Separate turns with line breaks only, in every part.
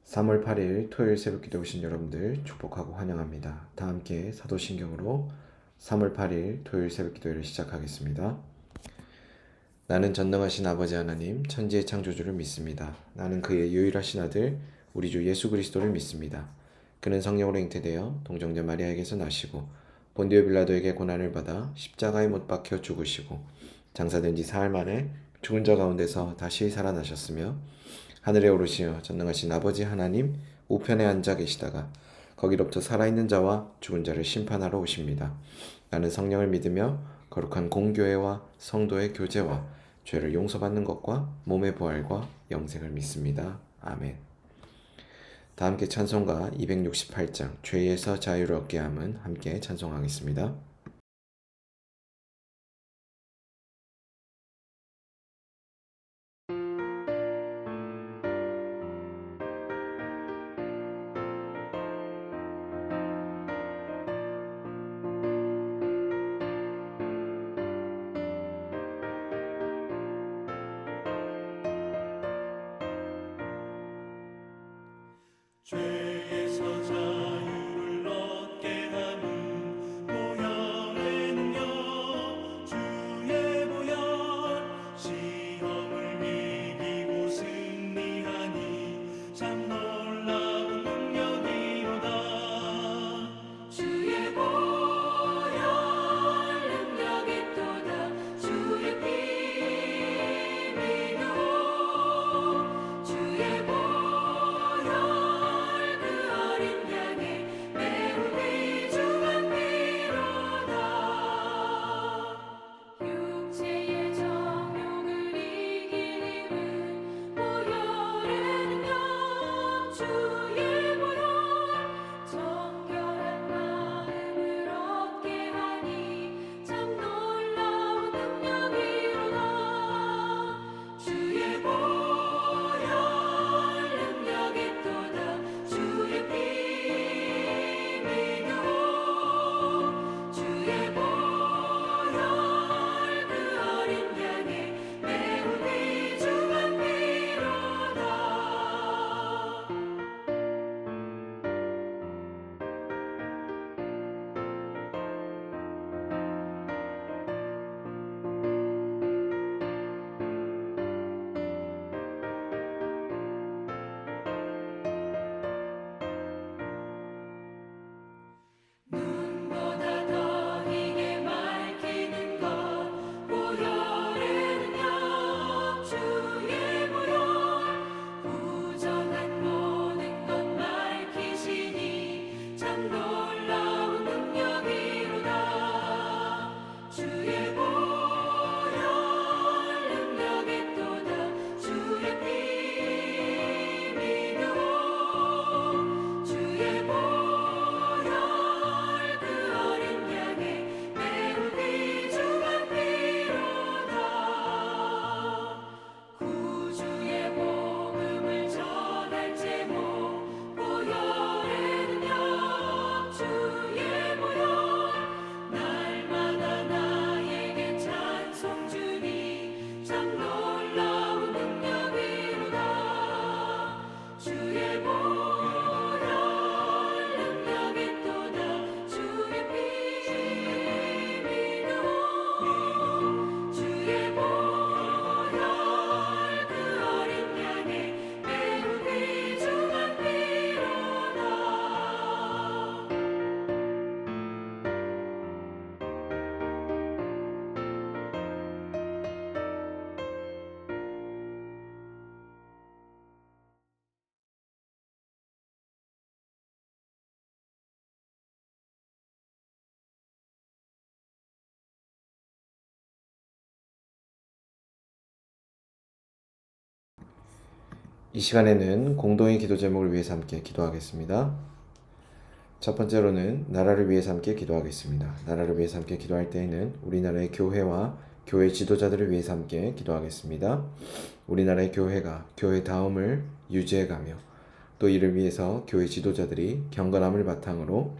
3월 8일 토요일 새벽기도 오신 여러분들 축복하고 환영합니다. 다 함께 사도신경으로 3월 8일 토요일 새벽기도회를 시작하겠습니다. 나는 전능하신 아버지 하나님 천지의 창조주를 믿습니다. 나는 그의 유일하신 아들 우리 주 예수 그리스도를 믿습니다. 그는 성령으로 잉태되어 동정녀 마리아에게서 나시고 본디오 빌라도에게 고난을 받아 십자가에 못 박혀 죽으시고 장사된 지 사흘 만에 죽은 자 가운데서 다시 살아나셨으며 하늘에 오르시어 전능하신 아버지 하나님 우편에 앉아 계시다가 거기로부터 살아있는 자와 죽은 자를 심판하러 오십니다. 나는 성령을 믿으며 거룩한 공교회와 성도의 교제와 죄를 용서받는 것과 몸의 부활과 영생을 믿습니다. 아멘. 다 함께 찬송가 268장 죄에서 자유를 얻게 함은 함께 찬송하겠습니다.
죄에서 자유를 얻게 하는 보혈의 능력 주의 보혈 시험을 이기고 승리하니 참 놀라운 능력이로다. 주의 보혈 능력이 또다. 주의 피 믿어 주의 보혈
이 시간에는 공동의 기도 제목을 위해서 함께 기도하겠습니다. 첫 번째로는 나라를 위해서 함께 기도하겠습니다. 나라를 위해서 함께 기도할 때에는 우리나라의 교회와 교회 지도자들을 위해서 함께 기도하겠습니다. 우리나라의 교회가 교회 다움을 유지해가며 또 이를 위해서 교회 지도자들이 경건함을 바탕으로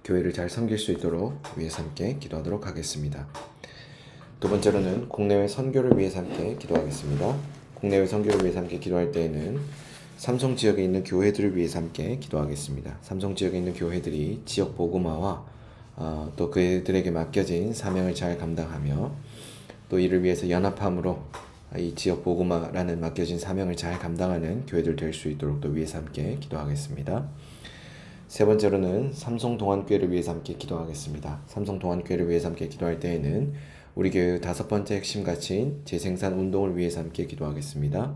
교회를 잘 섬길 수 있도록 위해서 함께 기도하도록 하겠습니다. 두 번째로는 국내외 선교를 위해서 함께 기도하겠습니다. 국내외 선교를 위해서 함께 기도할 때에는 삼성 지역에 있는 교회들을 위해서 함께 기도하겠습니다. 삼성 지역에 있는 교회들이 지역 복음화와 또 그들에게 맡겨진 사명을 잘 감당하며 또 이를 위해서 연합함으로 이 지역 복음화라는 맡겨진 사명을 잘 감당하는 교회들 될 수 있도록 또 위해서 함께 기도하겠습니다. 세 번째로는 삼성 동안교회를 위해서 함께 기도하겠습니다. 삼성 동안교회를 위해서 함께 기도할 때에는 우리 교회의 다섯 번째 핵심 가치인 재생산 운동을 위해서 함께 기도하겠습니다.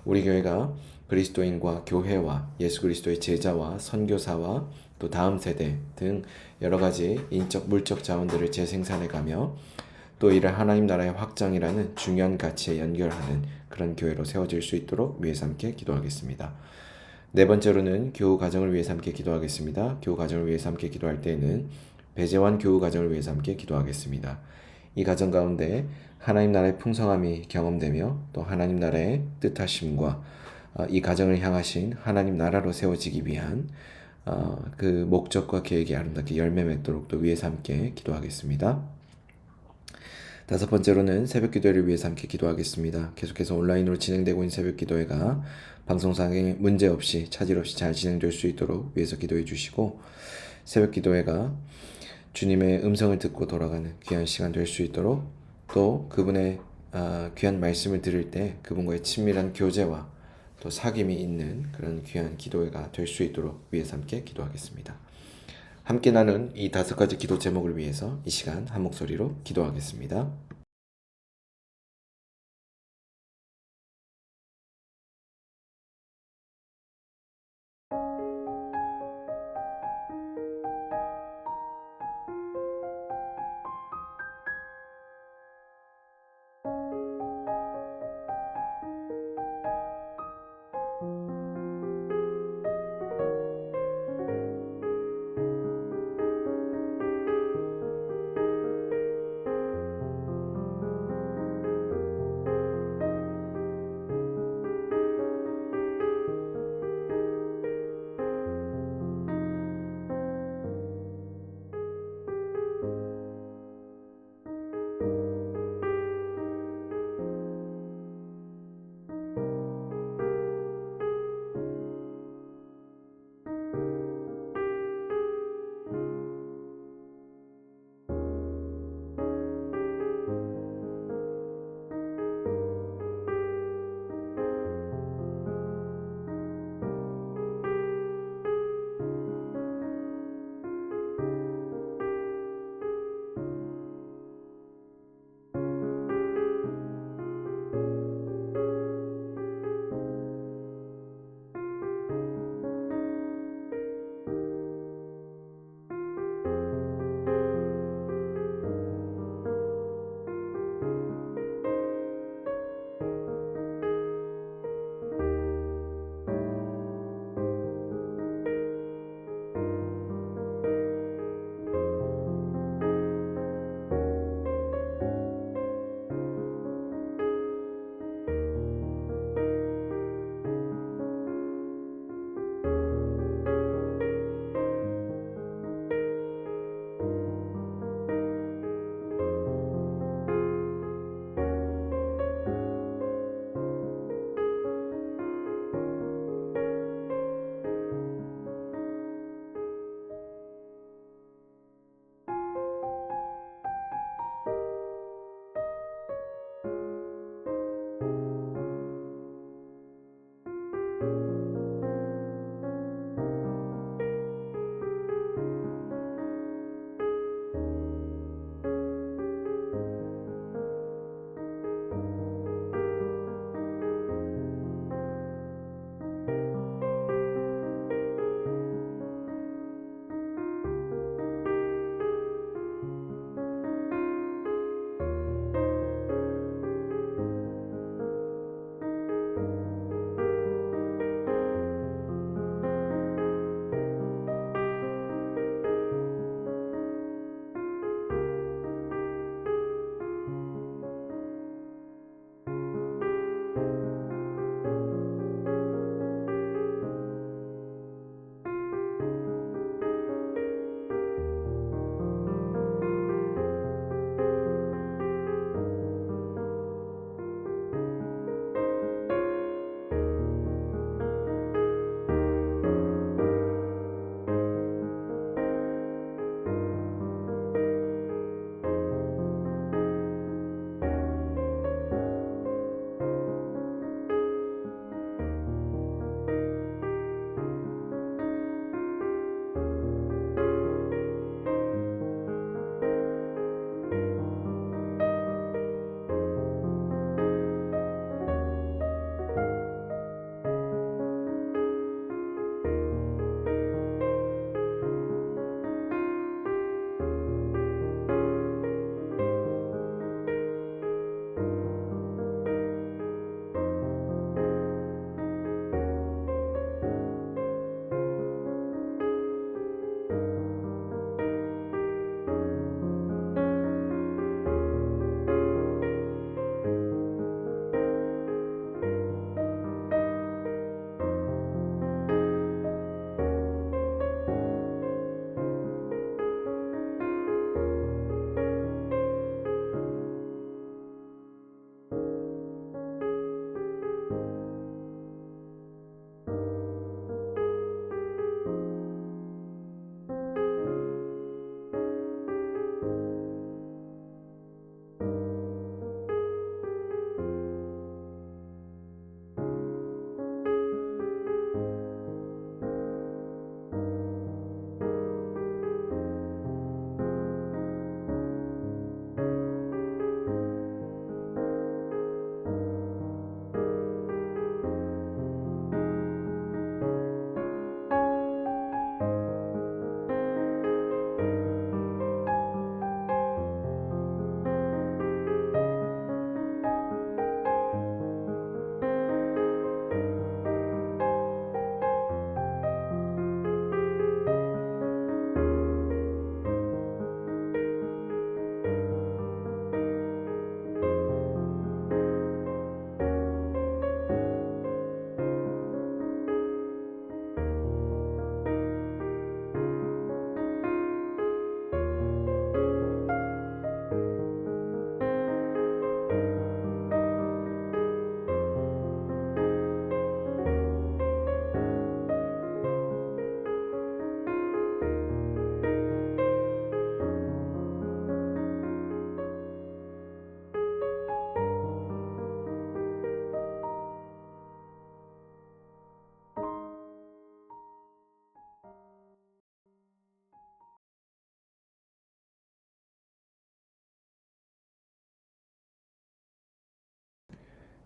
우리 교회가 그리스도인과 교회와 예수 그리스도의 제자와 선교사와 또 다음 세대 등 여러 가지 인적 물적 자원들을 재생산해 가며 또 이를 하나님 나라의 확장이라는 중요한 가치에 연결하는 그런 교회로 세워질 수 있도록 위해서 함께 기도하겠습니다. 네 번째로는 교우 가정을 위해서 함께 기도하겠습니다. 교우 가정을 위해서 함께 기도할 때에는 배재환 교우 가정을 위해서 함께 기도하겠습니다. 이 가정 가운데 하나님 나라의 풍성함이 경험되며 또 하나님 나라의 뜻하심과 이 가정을 향하신 하나님 나라로 세워지기 위한 그 목적과 계획이 아름답게 열매 맺도록 또 위해서 함께 기도하겠습니다. 다섯 번째로는 새벽 기도회를 위해서 함께 기도하겠습니다. 계속해서 온라인으로 진행되고 있는 새벽 기도회가 방송상에 문제 없이 차질 없이 잘 진행될 수 있도록 위해서 기도해 주시고 새벽 기도회가 주님의 음성을 듣고 돌아가는 귀한 시간 될 수 있도록 또 그분의 귀한 말씀을 들을 때 그분과의 친밀한 교제와 또 사귐이 있는 그런 귀한 기도회가 될 수 있도록 위해서 함께 기도하겠습니다. 함께 나눈 이 다섯 가지 기도 제목을 위해서 이 시간 한 목소리로 기도하겠습니다.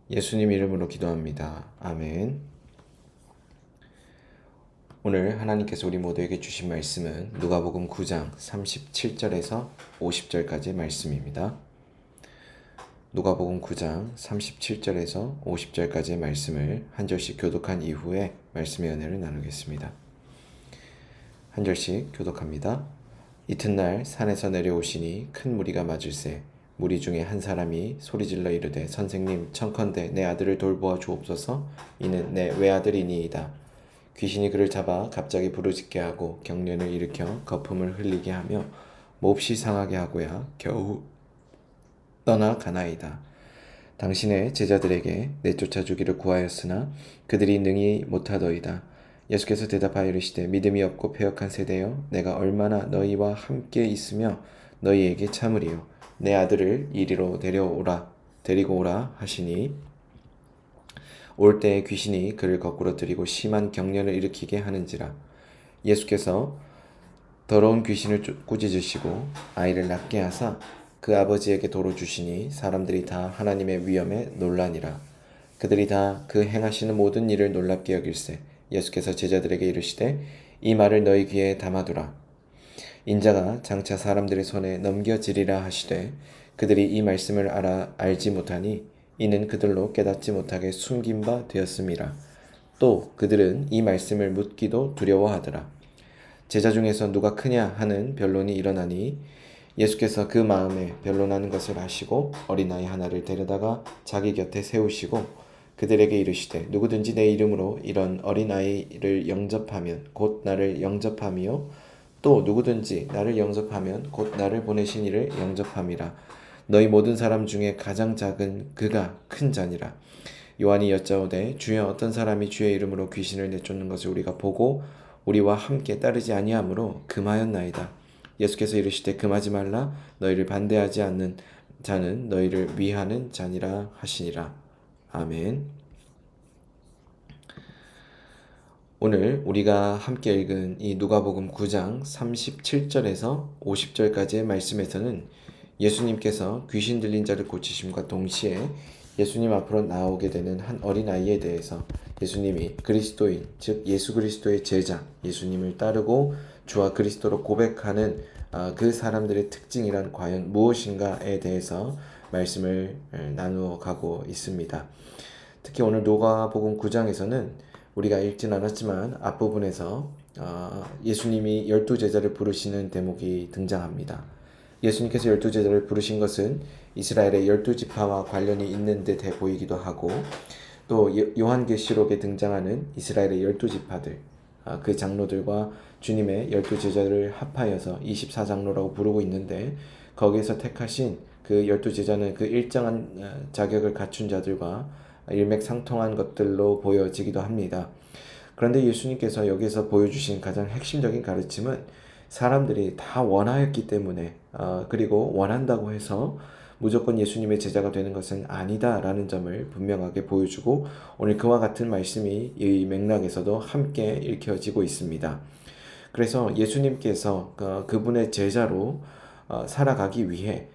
예수님 이름으로 기도합니다. 아멘. 오늘 하나님께서 우리 모두에게 주신 말씀은 누가복음 9장 37절에서 50절까지의 말씀입니다. 누가복음 9장 37절에서 50절까지의 말씀을 한 절씩 교독한 이후에 말씀의 은혜를 나누겠습니다. 한 절씩 교독합니다. 이튿날 산에서 내려오시니 큰 무리가 맞을세 무리 중에 한 사람이 소리질러 이르되 선생님 청컨대 내 아들을 돌보아 주옵소서 이는 내 외아들이니이다. 귀신이 그를 잡아 갑자기 부르짖게 하고 경련을 일으켜 거품을 흘리게 하며 몹시 상하게 하고야 겨우 떠나가나이다. 당신의 제자들에게 내쫓아 주기를 구하였으나 그들이 능히 못하더이다. 예수께서 대답하여 이르시되 믿음이 없고 패역한 세대여 내가 얼마나 너희와 함께 있으며 너희에게 참으리요 내 아들을 이리로 데리고 오라 하시니 올 때에 귀신이 그를 거꾸로 들이고 심한 경련을 일으키게 하는지라. 예수께서 더러운 귀신을 꾸짖으시고 아이를 낫게 하사 그 아버지에게 도로 주시니 사람들이 다 하나님의 위엄에 놀라니라. 그들이 다 그 행하시는 모든 일을 놀랍게 여길세 예수께서 제자들에게 이르시되 이 말을 너희 귀에 담아두라. 인자가 장차 사람들의 손에 넘겨지리라 하시되 그들이 이 말씀을 알지 못하니 이는 그들로 깨닫지 못하게 숨긴 바 되었음이라. 또 그들은 이 말씀을 묻기도 두려워하더라. 제자 중에서 누가 크냐 하는 변론이 일어나니 예수께서 그 마음에 변론하는 것을 아시고 어린아이 하나를 데려다가 자기 곁에 세우시고 그들에게 이르시되 누구든지 내 이름으로 이런 어린아이를 영접하면 곧 나를 영접함이요 또 누구든지 나를 영접하면 곧 나를 보내신 이를 영접함이라. 너희 모든 사람 중에 가장 작은 그가 큰 자니라. 요한이 여짜오되 주여 어떤 사람이 주의 이름으로 귀신을 내쫓는 것을 우리가 보고 우리와 함께 따르지 아니하므로 금하였나이다. 예수께서 이르시되 금하지 말라. 너희를 반대하지 않는 자는 너희를 위하는 자니라 하시니라. 아멘. 오늘 우리가 함께 읽은 이 누가복음 9장 37절에서 50절까지의 말씀에서는 예수님께서 귀신 들린 자를 고치심과 동시에 예수님 앞으로 나오게 되는 한 어린아이에 대해서 예수님이 그리스도인, 즉 예수 그리스도의 제자, 예수님을 따르고 주와 그리스도로 고백하는 그 사람들의 특징이란 과연 무엇인가에 대해서 말씀을 나누어 가고 있습니다. 특히 오늘 누가복음 9장에서는 우리가 읽진 않았지만 앞부분에서 예수님이 12제자를 부르시는 대목이 등장합니다. 예수님께서 12제자를 부르신 것은 이스라엘의 12지파와 관련이 있는 듯해 보이기도 하고 또 요한계시록에 등장하는 이스라엘의 12지파들 그 장로들과 주님의 12제자를 합하여서 24장로라고 부르고 있는데 거기에서 택하신 그 12제자는 그 일정한 자격을 갖춘 자들과 일맥상통한 것들로 보여지기도 합니다. 그런데 예수님께서 여기서 보여주신 가장 핵심적인 가르침은 사람들이 다 원하였기 때문에 그리고 원한다고 해서 무조건 예수님의 제자가 되는 것은 아니다라는 점을 분명하게 보여주고 오늘 그와 같은 말씀이 이 맥락에서도 함께 읽혀지고 있습니다. 그래서 예수님께서 그분의 제자로 살아가기 위해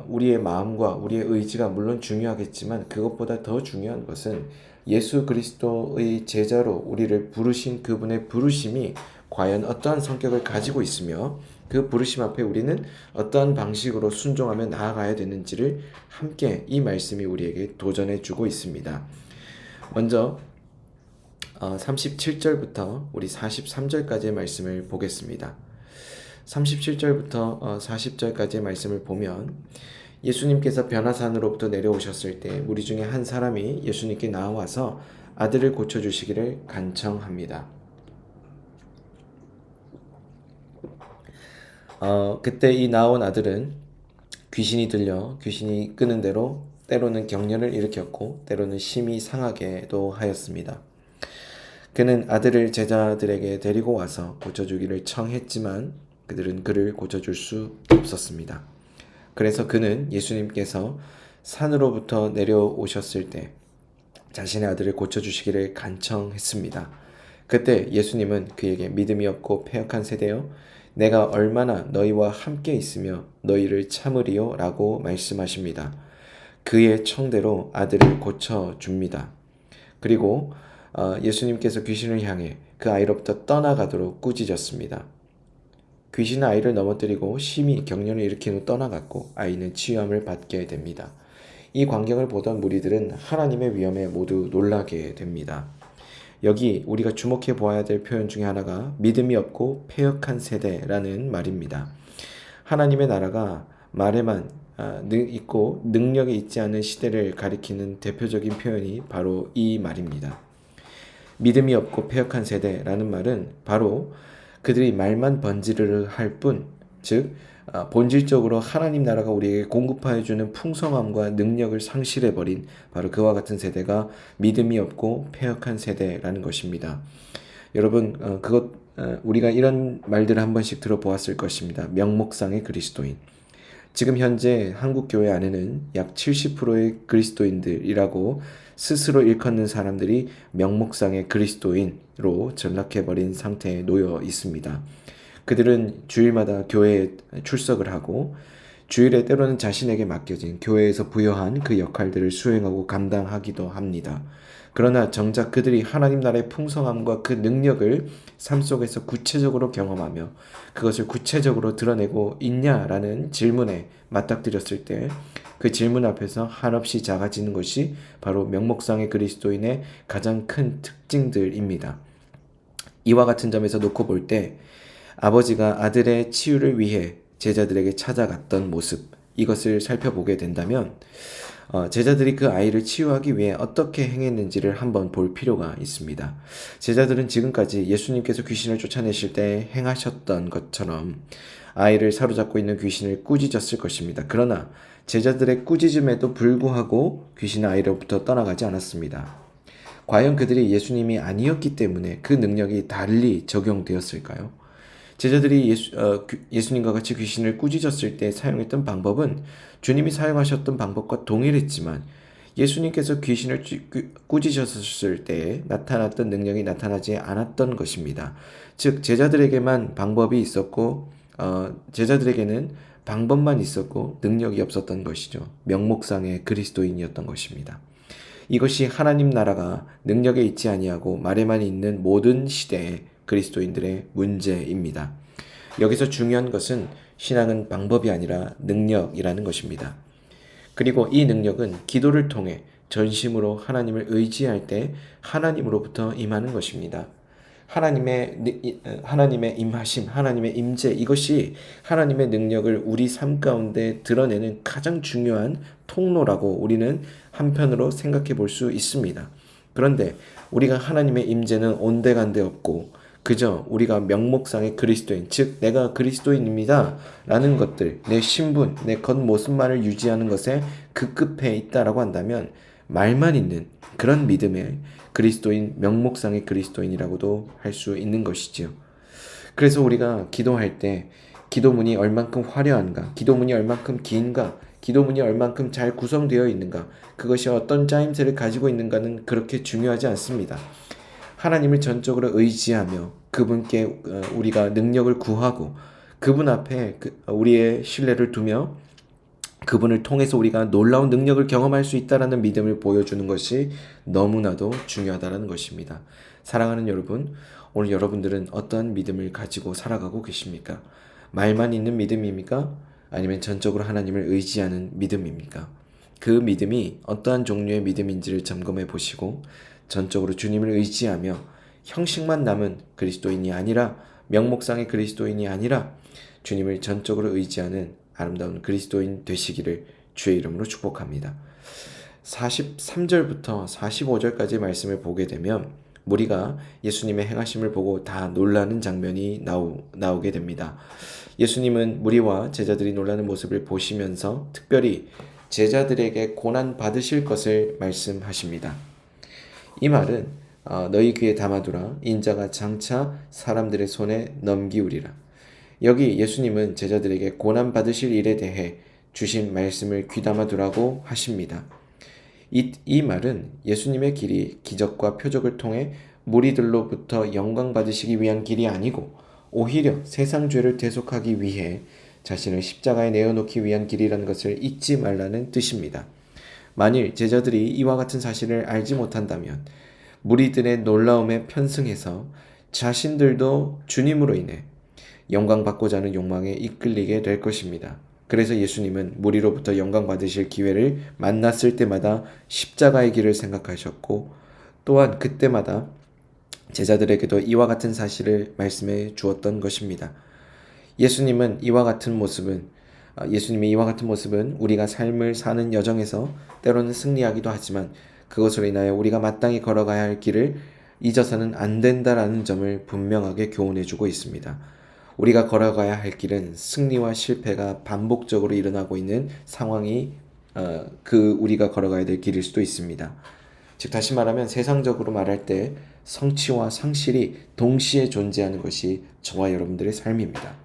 우리의 마음과 우리의 의지가 물론 중요하겠지만 그것보다 더 중요한 것은 예수 그리스도의 제자로 우리를 부르신 그분의 부르심이 과연 어떠한 성격을 가지고 있으며 그 부르심 앞에 우리는 어떠한 방식으로 순종하며 나아가야 되는지를 함께 이 말씀이 우리에게 도전해 주고 있습니다. 먼저 37절부터 우리 43절까지의 말씀을 보겠습니다. 37절부터 40절까지의 말씀을 보면 예수님께서 변화산으로부터 내려오셨을 때 우리 중에 한 사람이 예수님께 나와서 아들을 고쳐주시기를 간청합니다. 그때 이 나온 아들은 귀신이 들려 귀신이 끄는 대로 때로는 경련을 일으켰고 때로는 심히 상하게도 하였습니다. 그는 아들을 제자들에게 데리고 와서 고쳐주기를 청했지만 그들은 그를 고쳐줄 수 없었습니다. 그래서 그는 예수님께서 산으로부터 내려오셨을 때 자신의 아들을 고쳐주시기를 간청했습니다. 그때 예수님은 그에게 믿음이 없고 패역한 세대여 내가 얼마나 너희와 함께 있으며 너희를 참으리요 라고 말씀하십니다. 그의 청대로 아들을 고쳐줍니다. 그리고 예수님께서 귀신을 향해 그 아이로부터 떠나가도록 꾸짖었습니다. 귀신은 아이를 넘어뜨리고 심히 경련을 일으킨 후 떠나갔고 아이는 치유함을 받게 됩니다. 이 광경을 보던 무리들은 하나님의 위엄에 모두 놀라게 됩니다. 여기 우리가 주목해 보아야 될 표현 중에 하나가 믿음이 없고 패역한 세대라는 말입니다. 하나님의 나라가 말에만 있고 능력이 있지 않은 시대를 가리키는 대표적인 표현이 바로 이 말입니다. 믿음이 없고 패역한 세대라는 말은 바로 그들이 말만 번지르르 할 뿐, 즉 본질적으로 하나님 나라가 우리에게 공급하여 주는 풍성함과 능력을 상실해버린 바로 그와 같은 세대가 믿음이 없고 패역한 세대라는 것입니다. 여러분 우리가 이런 말들을 한 번씩 들어보았을 것입니다. 명목상의 그리스도인. 지금 현재 한국 교회 안에는 약 70%의 그리스도인들이라고 스스로 일컫는 사람들이 명목상의 그리스도인으로 전락해버린 상태에 놓여 있습니다. 그들은 주일마다 교회에 출석을 하고 주일에 때로는 자신에게 맡겨진 교회에서 부여한 그 역할들을 수행하고 감당하기도 합니다. 그러나 정작 그들이 하나님 나라의 풍성함과 그 능력을 삶 속에서 구체적으로 경험하며 그것을 구체적으로 드러내고 있냐라는 질문에 맞닥뜨렸을 때 그 질문 앞에서 한없이 작아지는 것이 바로 명목상의 그리스도인의 가장 큰 특징들입니다. 이와 같은 점에서 놓고 볼 때 아버지가 아들의 치유를 위해 제자들에게 찾아갔던 모습, 이것을 살펴보게 된다면 제자들이 그 아이를 치유하기 위해 어떻게 행했는지를 한번 볼 필요가 있습니다. 제자들은 지금까지 예수님께서 귀신을 쫓아내실 때 행하셨던 것처럼 아이를 사로잡고 있는 귀신을 꾸짖었을 것입니다. 그러나 제자들의 꾸짖음에도 불구하고 귀신은 아이로부터 떠나가지 않았습니다. 과연 그들이 예수님이 아니었기 때문에 그 능력이 달리 적용되었을까요? 제자들이 예수님과 같이 귀신을 꾸짖었을 때 사용했던 방법은 주님이 사용하셨던 방법과 동일했지만 예수님께서 귀신을 꾸짖으셨을 때 나타났던 능력이 나타나지 않았던 것입니다. 즉 제자들에게만 방법이 있었고 제자들에게는 방법만 있었고 능력이 없었던 것이죠. 명목상의 그리스도인이었던 것입니다. 이것이 하나님 나라가 능력에 있지 아니하고 말에만 있는 모든 시대의 그리스도인들의 문제입니다. 여기서 중요한 것은 신앙은 방법이 아니라 능력이라는 것입니다. 그리고 이 능력은 기도를 통해 전심으로 하나님을 의지할 때 하나님으로부터 임하는 것입니다. 하나님의 임하심, 하나님의 임재, 이것이 하나님의 능력을 우리 삶 가운데 드러내는 가장 중요한 통로라고 우리는 한편으로 생각해 볼 수 있습니다. 그런데 우리가 하나님의 임재는 온데간데 없고 그저 우리가 명목상의 그리스도인, 즉 내가 그리스도인입니다 라는 것들, 내 신분, 내 겉모습만을 유지하는 것에 급급해 있다라고 한다면 말만 있는 그런 믿음의 그리스도인, 명목상의 그리스도인이라고도 할 수 있는 것이지요. 그래서 우리가 기도할 때 기도문이 얼만큼 화려한가, 기도문이 얼만큼 긴가, 기도문이 얼만큼 잘 구성되어 있는가, 그것이 어떤 짜임새를 가지고 있는가는 그렇게 중요하지 않습니다. 하나님을 전적으로 의지하며 그분께 우리가 능력을 구하고 그분 앞에 우리의 신뢰를 두며 그분을 통해서 우리가 놀라운 능력을 경험할 수 있다는 믿음을 보여주는 것이 너무나도 중요하다는 것입니다. 사랑하는 여러분, 오늘 여러분들은 어떠한 믿음을 가지고 살아가고 계십니까? 말만 있는 믿음입니까? 아니면 전적으로 하나님을 의지하는 믿음입니까? 그 믿음이 어떠한 종류의 믿음인지를 점검해 보시고 전적으로 주님을 의지하며 형식만 남은 그리스도인이 아니라 명목상의 그리스도인이 아니라 주님을 전적으로 의지하는 아름다운 그리스도인 되시기를 주의 이름으로 축복합니다. 43절부터 45절까지 말씀을 보게 되면 무리가 예수님의 행하심을 보고 다 놀라는 장면이 나오게 됩니다. 예수님은 무리와 제자들이 놀라는 모습을 보시면서 특별히 제자들에게 고난 받으실 것을 말씀하십니다. 이 말은 너희 귀에 담아두라, 인자가 장차 사람들의 손에 넘기우리라. 여기 예수님은 제자들에게 고난 받으실 일에 대해 주신 말씀을 귀담아 두라고 하십니다. 이 말은 예수님의 길이 기적과 표적을 통해 무리들로부터 영광 받으시기 위한 길이 아니고 오히려 세상 죄를 대속하기 위해 자신을 십자가에 내어놓기 위한 길이라는 것을 잊지 말라는 뜻입니다. 만일 제자들이 이와 같은 사실을 알지 못한다면 무리들의 놀라움에 편승해서 자신들도 주님으로 인해 영광받고자 하는 욕망에 이끌리게 될 것입니다. 그래서 예수님은 무리로부터 영광 받으실 기회를 만났을 때마다 십자가의 길을 생각하셨고, 또한 그때마다 제자들에게도 이와 같은 사실을 말씀해 주었던 것입니다. 예수님이 이와 같은 모습은 우리가 삶을 사는 여정에서 때로는 승리하기도 하지만 그것으로 인하여 우리가 마땅히 걸어가야 할 길을 잊어서는 안 된다라는 점을 분명하게 교훈해 주고 있습니다. 우리가 걸어가야 할 길은 승리와 실패가 반복적으로 일어나고 있는 상황이 우리가 걸어가야 될 길일 수도 있습니다. 즉 다시 말하면 세상적으로 말할 때 성취와 상실이 동시에 존재하는 것이 저와 여러분들의 삶입니다.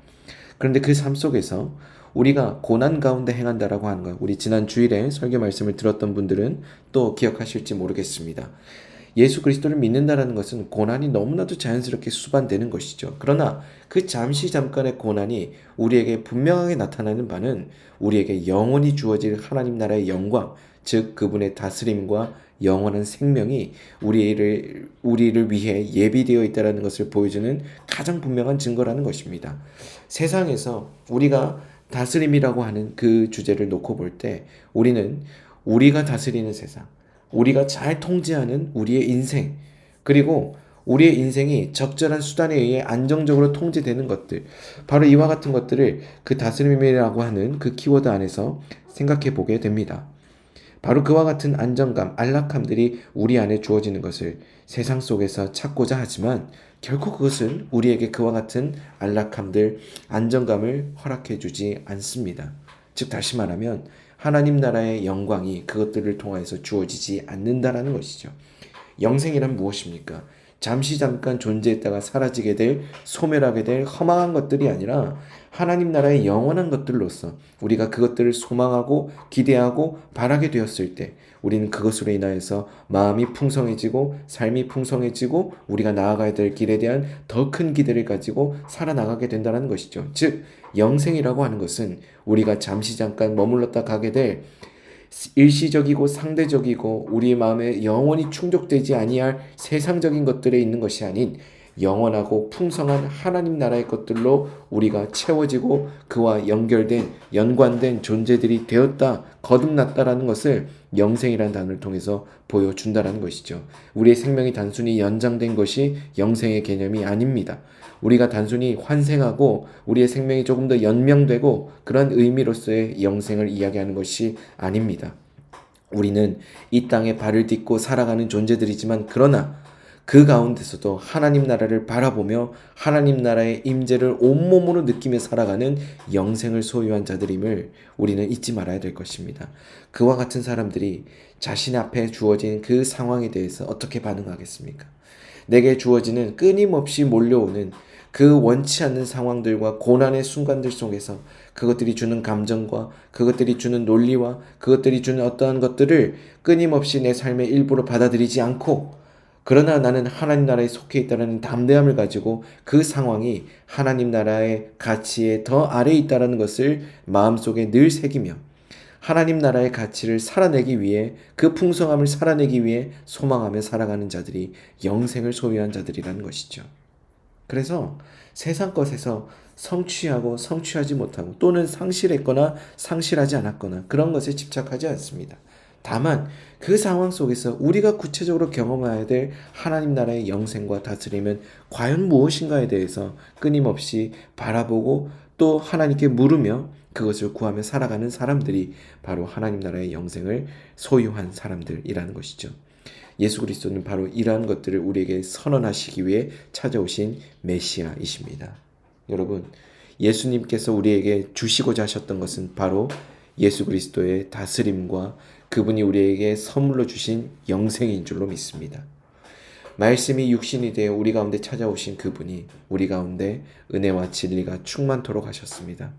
그런데 그 삶 속에서 우리가 고난 가운데 행한다라고 하는 것, 우리 지난 주일에 설교 말씀을 들었던 분들은 또 기억하실지 모르겠습니다. 예수 그리스도를 믿는다라는 것은 고난이 너무나도 자연스럽게 수반되는 것이죠. 그러나 그 잠깐의 고난이 우리에게 분명하게 나타나는 바는 우리에게 영원히 주어질 하나님 나라의 영광, 즉 그분의 다스림과 영원한 생명이 우리를 위해 예비되어 있다는 것을 보여주는 가장 분명한 증거라는 것입니다. 세상에서 우리가 다스림이라고 하는 그 주제를 놓고 볼 때 우리는 우리가 다스리는 세상, 우리가 잘 통제하는 우리의 인생, 그리고 우리의 인생이 적절한 수단에 의해 안정적으로 통제되는 것들, 바로 이와 같은 것들을 그 다스림이라고 하는 그 키워드 안에서 생각해 보게 됩니다. 바로 그와 같은 안정감, 안락함들이 우리 안에 주어지는 것을 세상 속에서 찾고자 하지만 결코 그것은 우리에게 그와 같은 안락함들, 안정감을 허락해 주지 않습니다. 즉 다시 말하면 하나님 나라의 영광이 그것들을 통해서 주어지지 않는다라는 것이죠. 영생이란 무엇입니까? 잠깐 존재했다가 사라지게 될, 소멸하게 될 허망한 것들이 아니라 하나님 나라의 영원한 것들로서 우리가 그것들을 소망하고 기대하고 바라게 되었을 때 우리는 그것으로 인하여서 마음이 풍성해지고 삶이 풍성해지고 우리가 나아가야 될 길에 대한 더 큰 기대를 가지고 살아나가게 된다는 것이죠. 즉 영생이라고 하는 것은 우리가 잠깐 머물렀다 가게 될 일시적이고 상대적이고 우리의 마음에 영원히 충족되지 아니할 세상적인 것들에 있는 것이 아닌 영원하고 풍성한 하나님 나라의 것들로 우리가 채워지고 그와 연관된 존재들이 되었다, 거듭났다라는 것을 영생이라는 단어를 통해서 보여준다라는 것이죠. 우리의 생명이 단순히 연장된 것이 영생의 개념이 아닙니다. 우리가 단순히 환생하고 우리의 생명이 조금 더 연명되고 그런 의미로서의 영생을 이야기하는 것이 아닙니다. 우리는 이 땅에 발을 딛고 살아가는 존재들이지만 그러나 그 가운데서도 하나님 나라를 바라보며 하나님 나라의 임재를 온몸으로 느끼며 살아가는 영생을 소유한 자들임을 우리는 잊지 말아야 될 것입니다. 그와 같은 사람들이 자신 앞에 주어진 그 상황에 대해서 어떻게 반응하겠습니까? 내게 주어지는 끊임없이 몰려오는 그 원치 않는 상황들과 고난의 순간들 속에서 그것들이 주는 감정과 그것들이 주는 논리와 그것들이 주는 어떠한 것들을 끊임없이 내 삶의 일부로 받아들이지 않고, 그러나 나는 하나님 나라에 속해 있다는 담대함을 가지고 그 상황이 하나님 나라의 가치에 더 아래에 있다는 것을 마음속에 늘 새기며 하나님 나라의 가치를 살아내기 위해, 그 풍성함을 살아내기 위해 소망하며 살아가는 자들이 영생을 소유한 자들이라는 것이죠. 그래서 세상 것에서 성취하고 성취하지 못하고 또는 상실했거나 상실하지 않았거나 그런 것에 집착하지 않습니다. 다만 그 상황 속에서 우리가 구체적으로 경험해야 될 하나님 나라의 영생과 다스림은 과연 무엇인가에 대해서 끊임없이 바라보고 또 하나님께 물으며 그것을 구하며 살아가는 사람들이 바로 하나님 나라의 영생을 소유한 사람들이라는 것이죠. 예수 그리스도는 바로 이러한 것들을 우리에게 선언하시기 위해 찾아오신 메시아이십니다. 여러분, 예수님께서 우리에게 주시고자 하셨던 것은 바로 예수 그리스도의 다스림과 그분이 우리에게 선물로 주신 영생인 줄로 믿습니다. 말씀이 육신이 되어 우리 가운데 찾아오신 그분이 우리 가운데 은혜와 진리가 충만토록 하셨습니다.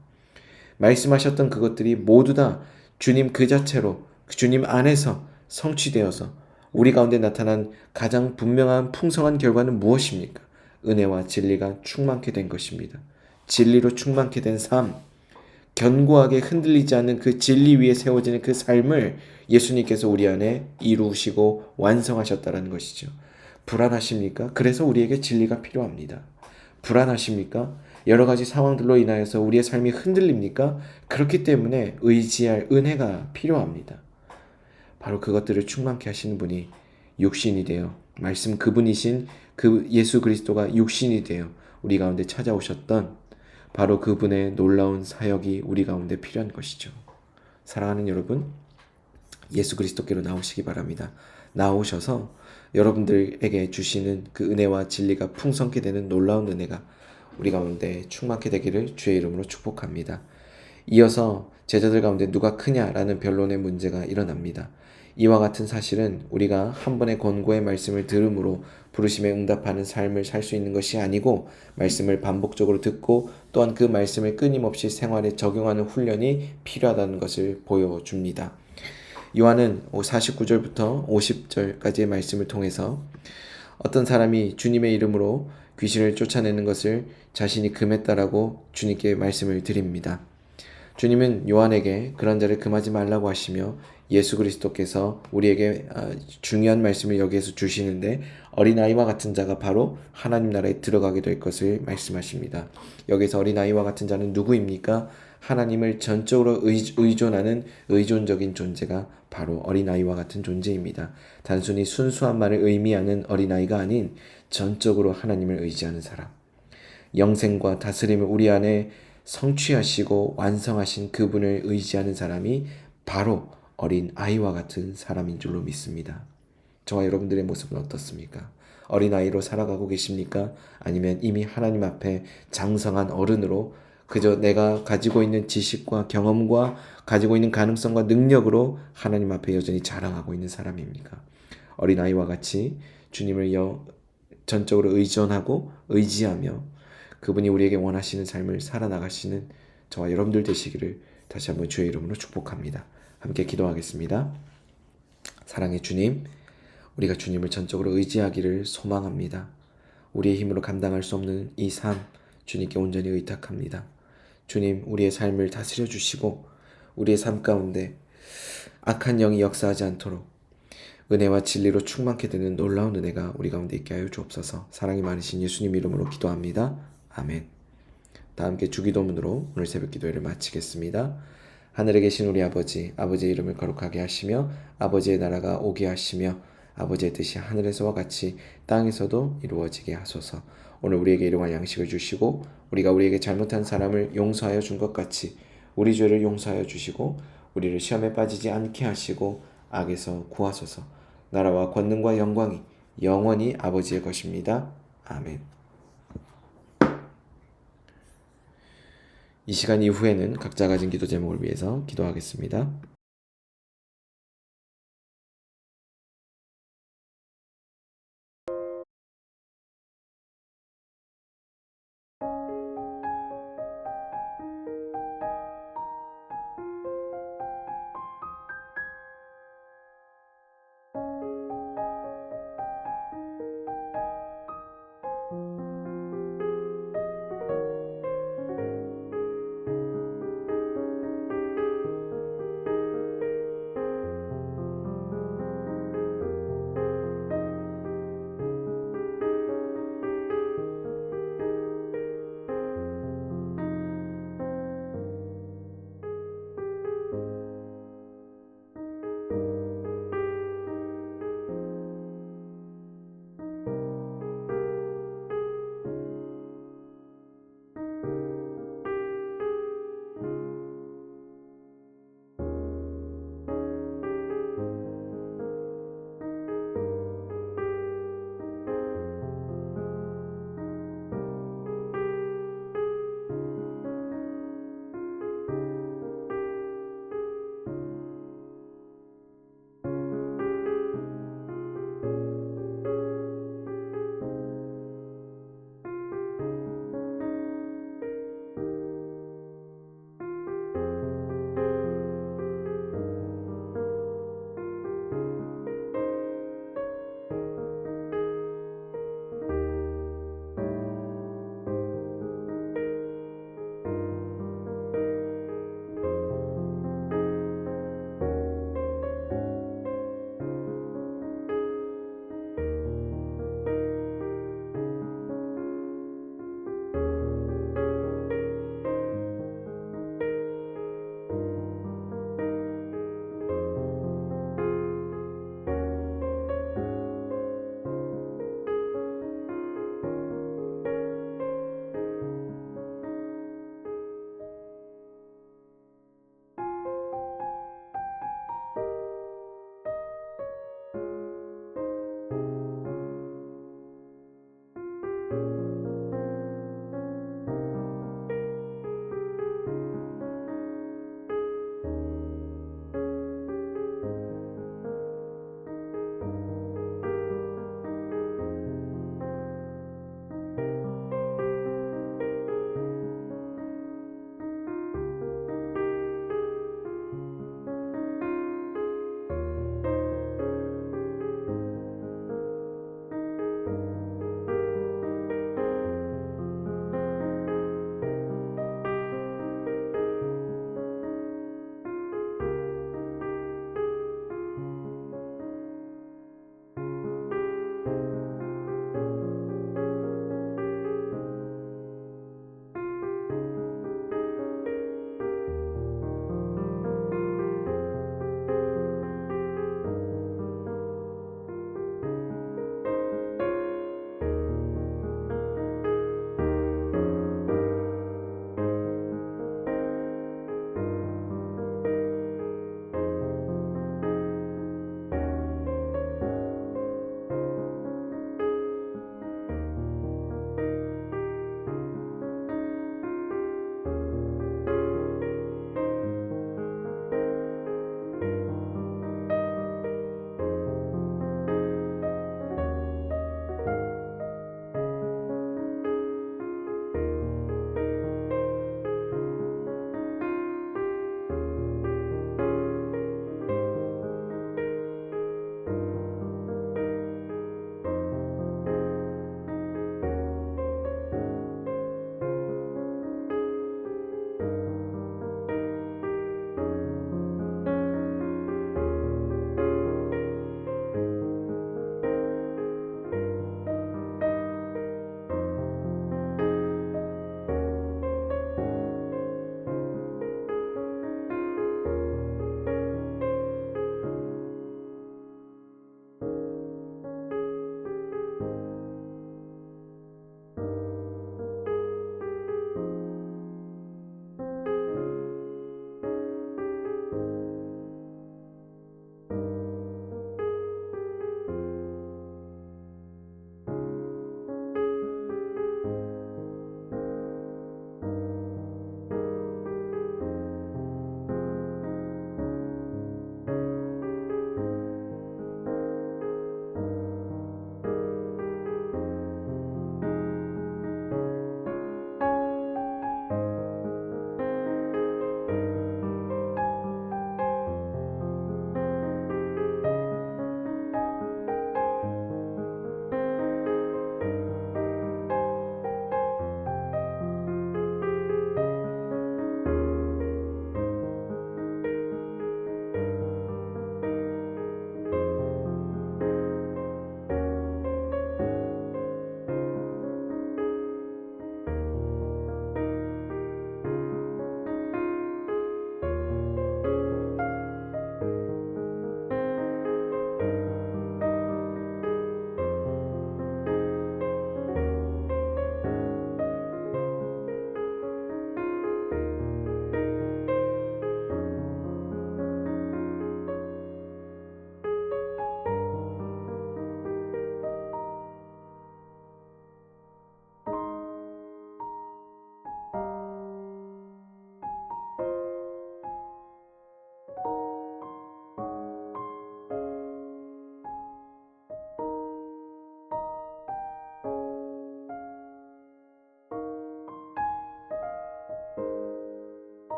말씀하셨던 그것들이 모두 다 주님 그 자체로 주님 안에서 성취되어서 우리 가운데 나타난 가장 분명한 풍성한 결과는 무엇입니까? 은혜와 진리가 충만케 된 것입니다. 진리로 충만케 된 삶, 견고하게 흔들리지 않는 그 진리 위에 세워지는 그 삶을 예수님께서 우리 안에 이루시고 완성하셨다는 것이죠. 불안하십니까? 그래서 우리에게 진리가 필요합니다. 불안하십니까? 여러 가지 상황들로 인하여서 우리의 삶이 흔들립니까? 그렇기 때문에 의지할 은혜가 필요합니다. 바로 그것들을 충만케 하시는 분이 육신이 되어 말씀 그분이신 그 예수 그리스도가 육신이 되어 우리 가운데 찾아오셨던 바로 그분의 놀라운 사역이 우리 가운데 필요한 것이죠. 사랑하는 여러분, 예수 그리스도께로 나오시기 바랍니다. 나오셔서 여러분들에게 주시는 그 은혜와 진리가 풍성케 되는 놀라운 은혜가 우리 가운데 충만케 되기를 주의 이름으로 축복합니다. 이어서 제자들 가운데 누가 크냐라는 변론의 문제가 일어납니다. 이와 같은 사실은 우리가 한 번의 권고의 말씀을 들음으로 부르심에 응답하는 삶을 살 수 있는 것이 아니고 말씀을 반복적으로 듣고 또한 그 말씀을 끊임없이 생활에 적용하는 훈련이 필요하다는 것을 보여줍니다. 요한은 49절부터 50절까지의 말씀을 통해서 어떤 사람이 주님의 이름으로 귀신을 쫓아내는 것을 자신이 금했다라고 주님께 말씀을 드립니다. 주님은 요한에게 그런 자를 금하지 말라고 하시며 예수 그리스도께서 우리에게 중요한 말씀을 여기에서 주시는데 어린아이와 같은 자가 바로 하나님 나라에 들어가게 될 것을 말씀하십니다. 여기서 어린아이와 같은 자는 누구입니까? 하나님을 전적으로 의존하는 의존적인 존재가 바로 어린아이와 같은 존재입니다. 단순히 순수한 말을 의미하는 어린아이가 아닌 전적으로 하나님을 의지하는 사람. 영생과 다스림을 우리 안에 성취하시고 완성하신 그분을 의지하는 사람이 바로 어린 아이와 같은 사람인 줄로 믿습니다. 저와 여러분들의 모습은 어떻습니까? 어린아이로 살아가고 계십니까? 아니면 이미 하나님 앞에 장성한 어른으로 그저 내가 가지고 있는 지식과 경험과 가지고 있는 가능성과 능력으로 하나님 앞에 여전히 자랑하고 있는 사람입니까? 어린아이와 같이 주님을 전적으로 의존하고 의지하며 그분이 우리에게 원하시는 삶을 살아나가시는 저와 여러분들 되시기를 다시 한번 주의 이름으로 축복합니다. 함께 기도하겠습니다. 사랑의 주님, 우리가 주님을 전적으로 의지하기를 소망합니다. 우리의 힘으로 감당할 수 없는 이 삶, 주님께 온전히 의탁합니다. 주님, 우리의 삶을 다스려 주시고 우리의 삶 가운데 악한 영이 역사하지 않도록 은혜와 진리로 충만케 되는 놀라운 은혜가 우리 가운데 있게 하여 주옵소서. 사랑이 많으신 예수님 이름으로 기도합니다. 아멘. 다 함께 주기도문으로 오늘 새벽 기도회를 마치겠습니다. 하늘에 계신 우리 아버지, 아버지의 이름을 거룩하게 하시며 아버지의 나라가 오게 하시며 아버지의 뜻이 하늘에서와 같이 땅에서도 이루어지게 하소서. 오늘 우리에게 일용할 양식을 주시고 우리가 우리에게 잘못한 사람을 용서하여 준 것 같이 우리 죄를 용서하여 주시고 우리를 시험에 빠지지 않게 하시고 악에서 구하소서. 나라와 권능과 영광이 영원히 아버지의 것입니다. 아멘. 이 시간 이후에는 각자 가진 기도 제목을 위해서 기도하겠습니다.